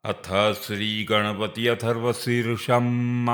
अथ श्रीगणपति अथर्वशीर्षम्।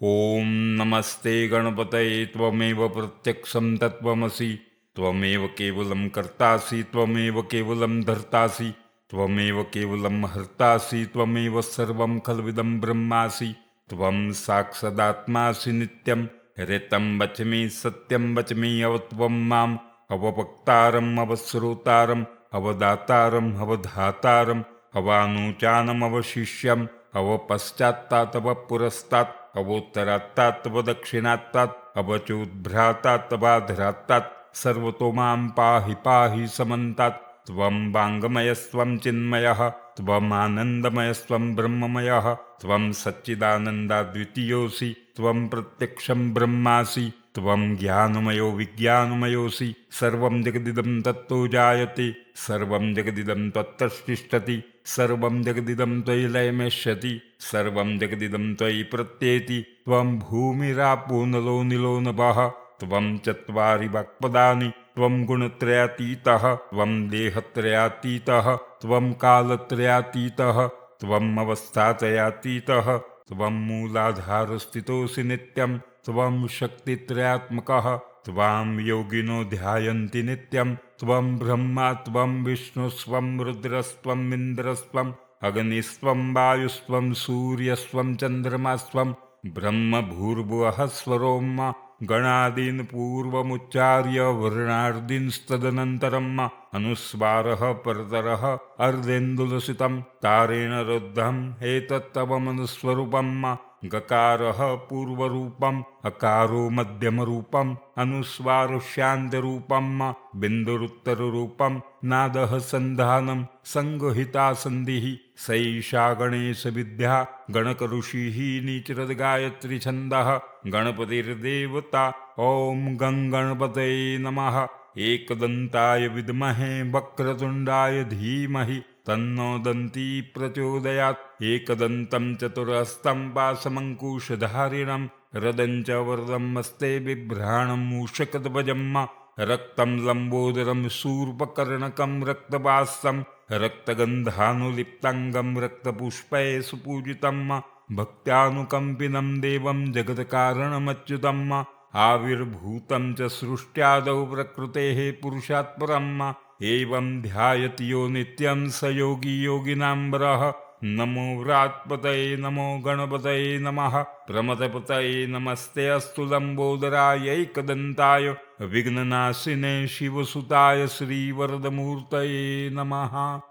ॐ नमस्ते गणपतये त्वमेव प्रत्यक्षं तत्त्वमसि। त्वमेव केवलं कर्तासि, त्वमेव केवलं धर्तासि, त्वमेव केवलं हर्तासि, त्वमेव सर्वं खल्विदं ब्रह्मासि। त्वं साक्षादात्मासि नित्यं ऋतं वच्मि सत्यं वच्मि। अवत्वं माम् अववक्तारम् अवश्रोतारम् अवदातारम् अवधातारम् अवानुचानमवशिष्यम् अवपश्चात्तात् अवपुरस्तात् अवोत्तरात्तात् अवदक्षिणात्तात् अवचोद्भ्रातात् अवाधरात्तात् सर्वतो मां पाहि पाहि समन्तात्। त्वं वाङ्मयस्त्वं चिन्मयः त्वमानन्दमयस्त्वं ब्रह्ममयः त्वं सच्चिदानन्दाद्वितीयोऽसि। त्वं प्रत्यक्षं ब्रह्मासि, त्वं ज्ञानमयो विज्ञानमयोऽसि। सर्वं जगदिदं तत्तो जायते, सर्वं जगदिदं त्वत्तिष्ठति, सर्वं जगदिदं त्वयि लयमेष्यति, सर्वं जगदिदं त्वयि प्रत्येति। त्वं भूमिरापो नलो निलो नभः, त्वं चत्वारि वाक्पदानि। त्वं गुणत्रयातीतः, त्वं देहत्रयातीतः, त्वं कालत्रयातीतः, त्वम् अवस्थात्रयातीतः, त्वं मूलाधारस्थितोऽसि नित्यं। त्वं शक्तित्रयात्मकः, त्वां योगिनो ध्यायन्ति नित्यं। त्वं ब्रह्मा त्वं विष्णुस्त्वं रुद्रस्त्वम् इन्द्रस्त्वम् अग्निस्त्वं वायुस्त्वं सूर्यस्त्वं चन्द्रमास्त्वं। ब्रह्म भूर्भुवः स्वरोम् गणादीन् पूर्वमुच्चार्य वर्णार्दींस्तदनन्तरम् अनुस्वारः परतरः अर्धेन्दुलसितं तारेण रुद्धम् एतत्तव मनुस्वरूपम्। गकारः पूर्वरूपम् अकारो मध्यमरूपम् अनुस्वारशान्तरूपम् बिन्दुरुत्तररूपम् नादः सन्धानं संगहिता सन्धिः। सैषा गणेशविद्या गणकऋषिः नीचरद्गायत्री छन्दः गणपतिर्देवता। ॐ गं गणपतये नमः। एकदन्ताय विद्महे वक्रतुण्डाय धीमहि तन्नो दन्ती प्रचोदयात्। एकदन्तं चतुरहस्तं पाशमङ्कुशधारिणं रदं च वरदं हस्ते बिभ्राणं मूषकध्वजं रक्तं लम्बोदरं शूर्पकर्णकं रक्तपास्तं रक्तगन्धानुलिप्ताङ्गं रक्तपुष्पैः सुपूजितं भक्त्यानुकम्पिनं देवं जगत्कारणमच्युतम् आविर्भूतं च सृष्ट्यादौ प्रकृतेः पुरुषात् परम्। एवं ध्यायति यो नित्यं स योगी योगिनां वरः। नमो व्रात्पतये नमो गणपतये नमः। प्रमथपतये नमस्ते अस्तु लम्बोदरायैकदन्ताय विघ्ननाशिने शिवसुताय श्रीवरदमूर्तये नमः।